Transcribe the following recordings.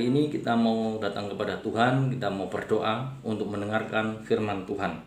hari ini kita mau datang kepada Tuhan, kita mau berdoa untuk mendengarkan firman Tuhan.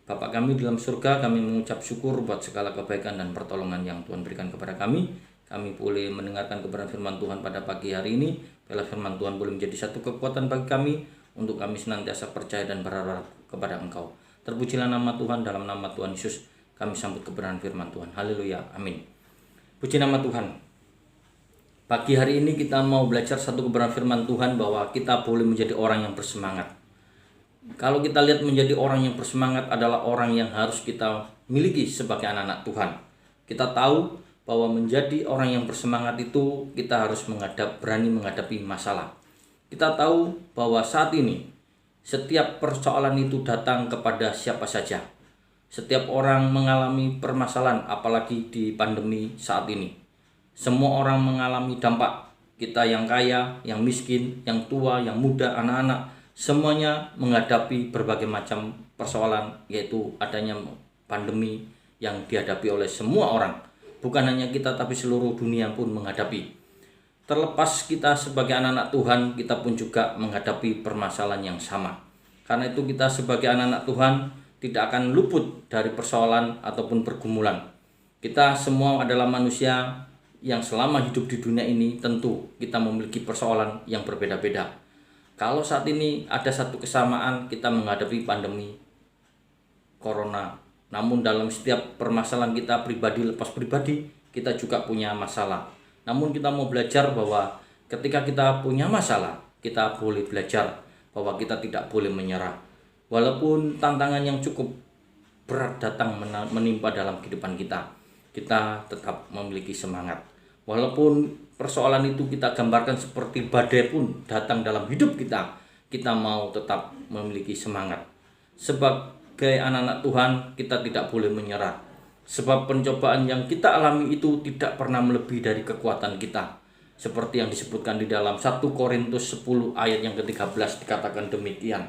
Bapa kami di dalam surga, kami mengucap syukur buat segala kebaikan dan pertolongan yang Tuhan berikan kepada kami. Kami boleh mendengarkan kebenaran firman Tuhan pada pagi hari ini. Biarlah firman Tuhan boleh menjadi satu kekuatan bagi kami, untuk kami senantiasa percaya dan berharap kepada Engkau. Terpujilah nama Tuhan, dalam nama Tuhan Yesus kami sambut kebenaran firman Tuhan. Haleluya, amin. Puji nama Tuhan. Pagi hari ini kita mau belajar satu kebenaran firman Tuhan bahwa kita boleh menjadi orang yang bersemangat. Kalau kita lihat, menjadi orang yang bersemangat adalah orang yang harus kita miliki sebagai anak-anak Tuhan. Kita tahu bahwa menjadi orang yang bersemangat itu kita harus berani menghadapi masalah. Kita tahu bahwa saat ini setiap persoalan itu datang kepada siapa saja. Setiap orang mengalami permasalahan, apalagi di pandemi saat ini. Semua orang mengalami dampak. Kita yang kaya, yang miskin, yang tua, yang muda, anak-anak, semuanya menghadapi berbagai macam persoalan, yaitu adanya pandemi yang dihadapi oleh semua orang. Bukan hanya kita, tapi seluruh dunia pun menghadapi. Terlepas kita sebagai anak-anak Tuhan, kita pun juga menghadapi permasalahan yang sama. Karena itu kita sebagai anak-anak Tuhan tidak akan luput dari persoalan ataupun pergumulan. Kita semua adalah manusia yang selama hidup di dunia ini tentu kita memiliki persoalan yang berbeda-beda. Kalau saat ini ada satu kesamaan, kita menghadapi pandemi corona. Namun dalam setiap permasalahan kita pribadi lepas pribadi, kita juga punya masalah. Namun kita mau belajar bahwa ketika kita punya masalah, kita boleh belajar bahwa kita tidak boleh menyerah. Walaupun tantangan yang cukup berat datang menimpa dalam kehidupan kita, kita tetap memiliki semangat. Walaupun persoalan itu kita gambarkan seperti badai pun datang dalam hidup kita, kita mau tetap memiliki semangat. Sebagai anak-anak Tuhan, kita tidak boleh menyerah. Sebab pencobaan yang kita alami itu tidak pernah melebihi dari kekuatan kita. Seperti yang disebutkan di dalam 1 Korintus 10 ayat yang ke-13 dikatakan demikian.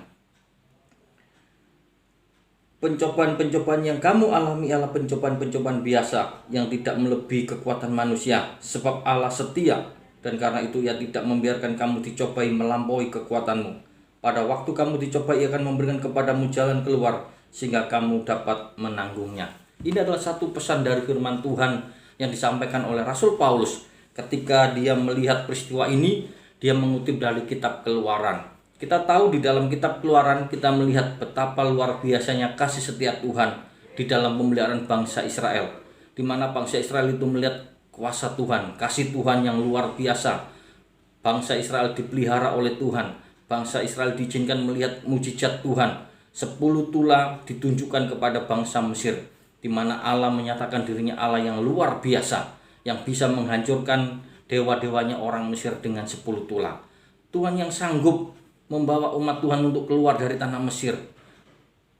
Pencobaan-pencobaan yang kamu alami adalah pencobaan-pencobaan biasa yang tidak melebihi kekuatan manusia. Sebab Allah setia, dan karena itu Ia tidak membiarkan kamu dicobai melampaui kekuatanmu. Pada waktu kamu dicobai, Ia akan memberikan kepadamu jalan keluar sehingga kamu dapat menanggungnya. Ini adalah satu pesan dari firman Tuhan yang disampaikan oleh Rasul Paulus. Ketika dia melihat peristiwa ini, dia mengutip dari kitab Keluaran. Kita tahu di dalam kitab Keluaran kita melihat betapa luar biasanya kasih setia Tuhan di dalam pemeliharaan bangsa Israel. Di mana bangsa Israel itu melihat kuasa Tuhan, kasih Tuhan yang luar biasa. Bangsa Israel dipelihara oleh Tuhan. Bangsa Israel diizinkan melihat mujizat Tuhan. 10 tula ditunjukkan kepada bangsa Mesir, di mana Allah menyatakan dirinya Allah yang luar biasa, yang bisa menghancurkan dewa-dewanya orang Mesir dengan 10 tula. Tuhan yang sanggup membawa umat Tuhan untuk keluar dari tanah Mesir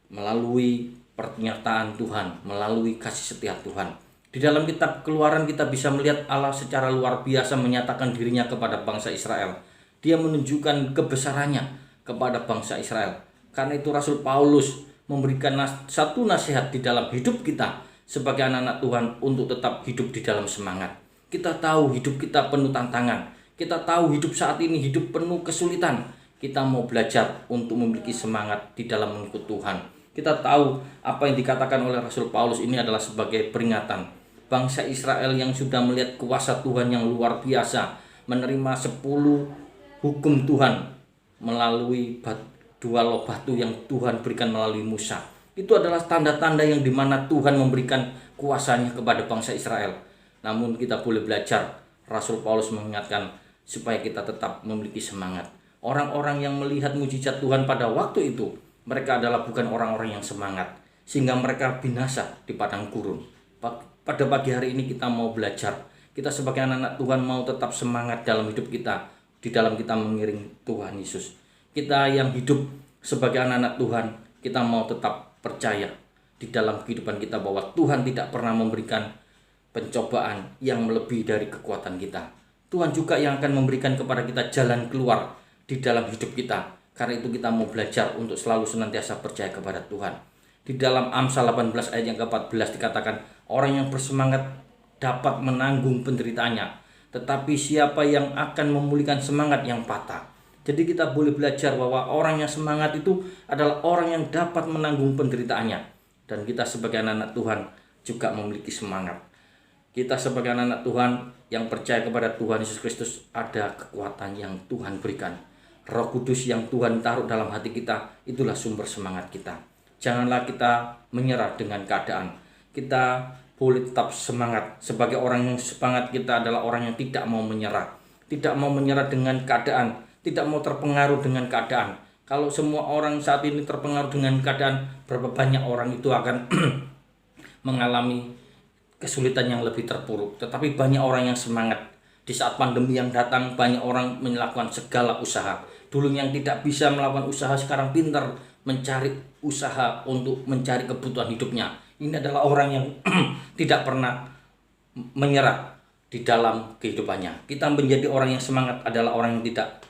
melalui pernyataan Tuhan, melalui kasih setia Tuhan. Di dalam kitab Keluaran kita bisa melihat Allah secara luar biasa menyatakan dirinya kepada bangsa Israel. Dia menunjukkan kebesarannya kepada bangsa Israel. Karena itu Rasul Paulus memberikan satu nasihat di dalam hidup kita sebagai anak-anak Tuhan untuk tetap hidup di dalam semangat. Kita tahu hidup kita penuh tantangan. Kita tahu hidup saat ini hidup penuh kesulitan. Kita mau belajar untuk memiliki semangat di dalam mengikut Tuhan. Kita tahu apa yang dikatakan oleh Rasul Paulus ini adalah sebagai peringatan. Bangsa Israel yang sudah melihat kuasa Tuhan yang luar biasa, menerima 10 hukum Tuhan melalui 2 loh batu yang Tuhan berikan melalui Musa. Itu adalah tanda-tanda yang dimana Tuhan memberikan kuasanya kepada bangsa Israel. Namun kita boleh belajar, Rasul Paulus mengingatkan supaya kita tetap memiliki semangat. Orang-orang yang melihat mujizat Tuhan pada waktu itu, mereka adalah bukan orang-orang yang semangat, sehingga mereka binasa di padang gurun. Pada pagi hari ini kita mau belajar. Kita sebagai anak-anak Tuhan mau tetap semangat dalam hidup kita, di dalam kita mengiring Tuhan Yesus. Kita yang hidup sebagai anak-anak Tuhan, kita mau tetap percaya di dalam kehidupan kita bahwa Tuhan tidak pernah memberikan pencobaan yang melebihi dari kekuatan kita. Tuhan juga yang akan memberikan kepada kita jalan keluar di dalam hidup kita. Karena itu kita mau belajar untuk selalu senantiasa percaya kepada Tuhan. Di dalam Amsal 18 ayat yang ke-14 dikatakan, orang yang bersemangat dapat menanggung penderitaannya, tetapi siapa yang akan memulihkan semangat yang patah? Jadi kita boleh belajar bahwa orang yang semangat itu adalah orang yang dapat menanggung penderitaannya. Dan kita sebagai anak-anak Tuhan juga memiliki semangat. Kita sebagai anak-anak Tuhan yang percaya kepada Tuhan Yesus Kristus, ada kekuatan yang Tuhan berikan. Roh Kudus yang Tuhan taruh dalam hati kita, itulah sumber semangat kita. Janganlah kita menyerah dengan keadaan. Kita boleh tetap semangat. Sebagai orang yang semangat, kita adalah orang yang tidak mau menyerah. Tidak mau menyerah dengan keadaan, tidak mau terpengaruh dengan keadaan. Kalau semua orang saat ini terpengaruh dengan keadaan, berapa banyak orang itu akan mengalami kesulitan yang lebih terpuruk. Tetapi banyak orang yang semangat. Di saat pandemi yang datang, banyak orang melakukan segala usaha. Dulu yang tidak bisa melakukan usaha, sekarang pintar mencari usaha untuk mencari kebutuhan hidupnya. Ini adalah orang yang tidak pernah menyerah di dalam kehidupannya. Kita menjadi orang yang semangat adalah orang yang tidak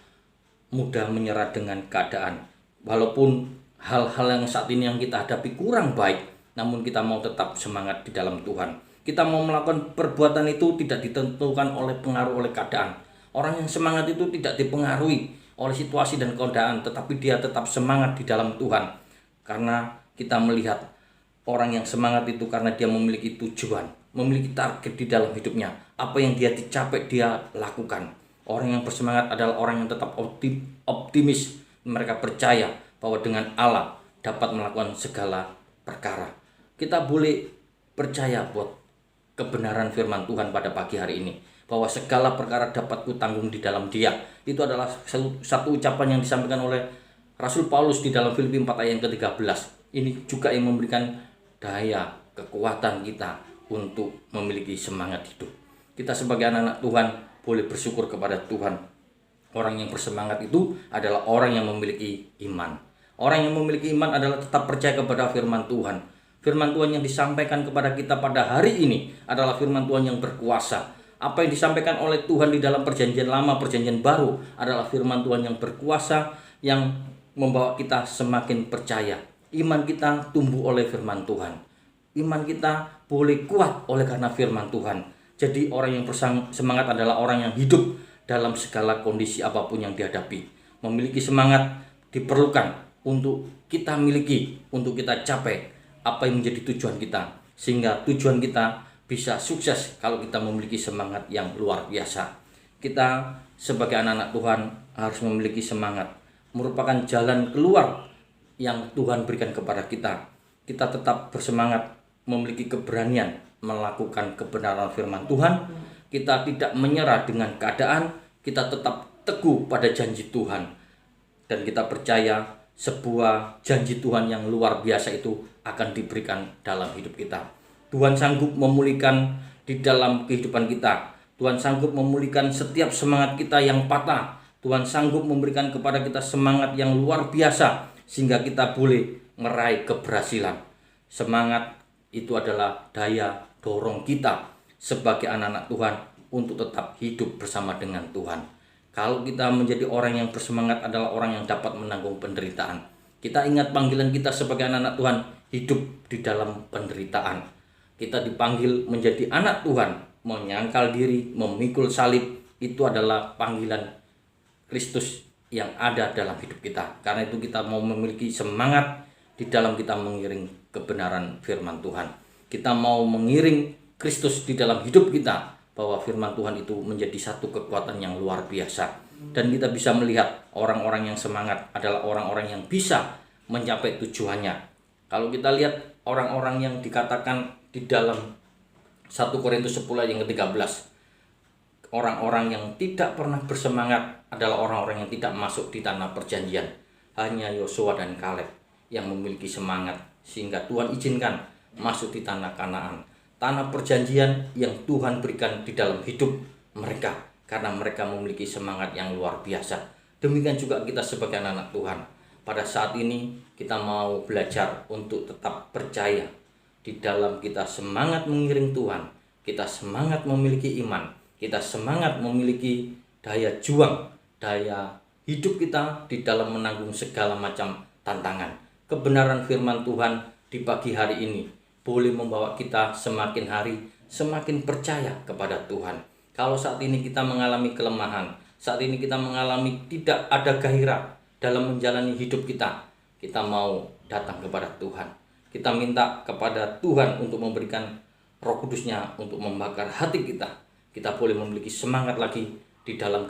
mudah menyerah dengan keadaan. Walaupun hal-hal yang saat ini yang kita hadapi kurang baik, namun kita mau tetap semangat di dalam Tuhan. Kita mau melakukan perbuatan itu tidak ditentukan oleh pengaruh oleh keadaan. Orang yang semangat itu tidak dipengaruhi oleh situasi dan keadaan, tetapi dia tetap semangat di dalam Tuhan. Karena kita melihat orang yang semangat itu karena dia memiliki tujuan, memiliki target di dalam hidupnya. Apa yang dia dicapai, dia lakukan. Orang yang bersemangat adalah orang yang tetap optimis. Mereka percaya bahwa dengan Allah dapat melakukan segala perkara. Kita boleh percaya buat kebenaran firman Tuhan pada pagi hari ini, bahwa segala perkara dapat kutanggung di dalam Dia. Itu adalah satu ucapan yang disampaikan oleh Rasul Paulus di dalam Filipi 4 ayat yang ke-13. Ini juga yang memberikan daya, kekuatan kita untuk memiliki semangat hidup. Kita sebagai anak-anak Tuhan boleh bersyukur kepada Tuhan. Orang yang bersemangat itu adalah orang yang memiliki iman. Orang yang memiliki iman adalah tetap percaya kepada firman Tuhan. Firman Tuhan yang disampaikan kepada kita pada hari ini adalah firman Tuhan yang berkuasa. Apa yang disampaikan oleh Tuhan di dalam perjanjian lama, perjanjian baru adalah firman Tuhan yang berkuasa, yang membawa kita semakin percaya. Iman kita tumbuh oleh firman Tuhan. Iman kita boleh kuat oleh karena firman Tuhan. Jadi orang yang bersemangat adalah orang yang hidup dalam segala kondisi apapun yang dihadapi. Memiliki semangat diperlukan untuk kita miliki, untuk kita capai apa yang menjadi tujuan kita. Sehingga tujuan kita bisa sukses kalau kita memiliki semangat yang luar biasa. Kita sebagai anak-anak Tuhan harus memiliki semangat. Merupakan jalan keluar yang Tuhan berikan kepada kita. Kita tetap bersemangat, memiliki keberanian melakukan kebenaran firman Tuhan. Kita tidak menyerah dengan keadaan, kita tetap teguh pada janji Tuhan. Dan kita percaya sebuah janji Tuhan yang luar biasa itu akan diberikan dalam hidup kita. Tuhan sanggup memulihkan di dalam kehidupan kita. Tuhan sanggup memulihkan setiap semangat kita yang patah. Tuhan sanggup memberikan kepada kita semangat yang luar biasa, sehingga kita boleh meraih keberhasilan. Semangat itu adalah daya dorong kita sebagai anak-anak Tuhan untuk tetap hidup bersama dengan Tuhan. Kalau kita menjadi orang yang bersemangat adalah orang yang dapat menanggung penderitaan. Kita ingat panggilan kita sebagai anak-anak Tuhan, hidup di dalam penderitaan. Kita dipanggil menjadi anak Tuhan, menyangkal diri, memikul salib. Itu adalah panggilan Kristus yang ada dalam hidup kita. Karena itu kita mau memiliki semangat di dalam kita mengiring kebenaran firman Tuhan. Kita mau mengiring Kristus di dalam hidup kita, bahwa firman Tuhan itu menjadi satu kekuatan yang luar biasa. Dan kita bisa melihat orang-orang yang semangat adalah orang-orang yang bisa mencapai tujuannya. Kalau kita lihat orang-orang yang dikatakan di dalam 1 Korintus 10 ayat yang ke-13, orang-orang yang tidak pernah bersemangat adalah orang-orang yang tidak masuk di tanah perjanjian. Hanya Yosua dan Kaleb yang memiliki semangat sehingga Tuhan izinkan masuk di tanah Kanaan, tanah perjanjian yang Tuhan berikan di dalam hidup mereka, karena mereka memiliki semangat yang luar biasa. Demikian juga kita sebagai anak-anak Tuhan. Pada saat ini kita mau belajar untuk tetap percaya di dalam kita semangat mengiring Tuhan. Kita semangat memiliki iman, kita semangat memiliki daya juang, daya hidup kita di dalam menanggung segala macam tantangan. Kebenaran firman Tuhan di pagi hari ini boleh membawa kita semakin hari semakin percaya kepada Tuhan. Kalau saat ini kita mengalami kelemahan, saat ini kita mengalami tidak ada gairah dalam menjalani hidup kita, kita mau datang kepada Tuhan. Kita minta kepada Tuhan untuk memberikan Roh Kudus-Nya untuk membakar hati kita. Kita boleh memiliki semangat lagi di dalam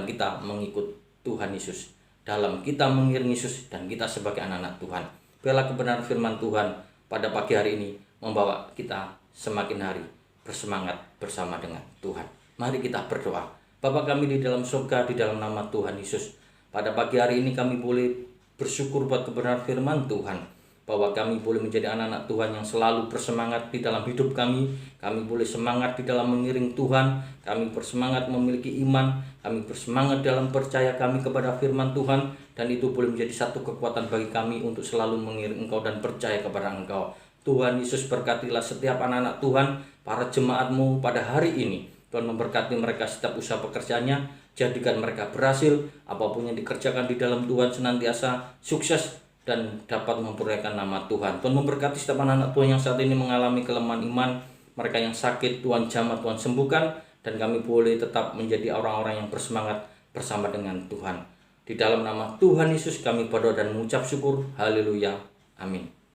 kita mengikut Tuhan Yesus, dalam kita mengiring Yesus, dan kita sebagai anak-anak Tuhan. Biarlah kebenaran firman Tuhan pada pagi hari ini membawa kita semakin hari bersemangat bersama dengan Tuhan. Mari kita berdoa. Bapa kami di dalam surga, di dalam nama Tuhan Yesus, pada pagi hari ini kami boleh bersyukur buat kebenaran firman Tuhan, bahwa kami boleh menjadi anak-anak Tuhan yang selalu bersemangat di dalam hidup kami. Kami boleh semangat di dalam mengiring Tuhan, kami bersemangat memiliki iman, kami bersemangat dalam percaya kami kepada firman Tuhan, dan itu boleh menjadi satu kekuatan bagi kami untuk selalu mengiring Engkau dan percaya kepada Engkau. Tuhan Yesus, berkatilah setiap anak-anak Tuhan, para jemaat-Mu pada hari ini. Tuhan memberkati mereka setiap usaha pekerjaannya, jadikan mereka berhasil, apapun yang dikerjakan di dalam Tuhan senantiasa sukses dan dapat memperolehkan nama Tuhan. Tuhan memberkati setiap anak-anak Tuhan yang saat ini mengalami kelemahan iman, mereka yang sakit, Tuhan jamah, Tuhan sembuhkan, dan kami boleh tetap menjadi orang-orang yang bersemangat bersama dengan Tuhan. Di dalam nama Tuhan Yesus kami berdoa dan mengucap syukur. Haleluya. Amin.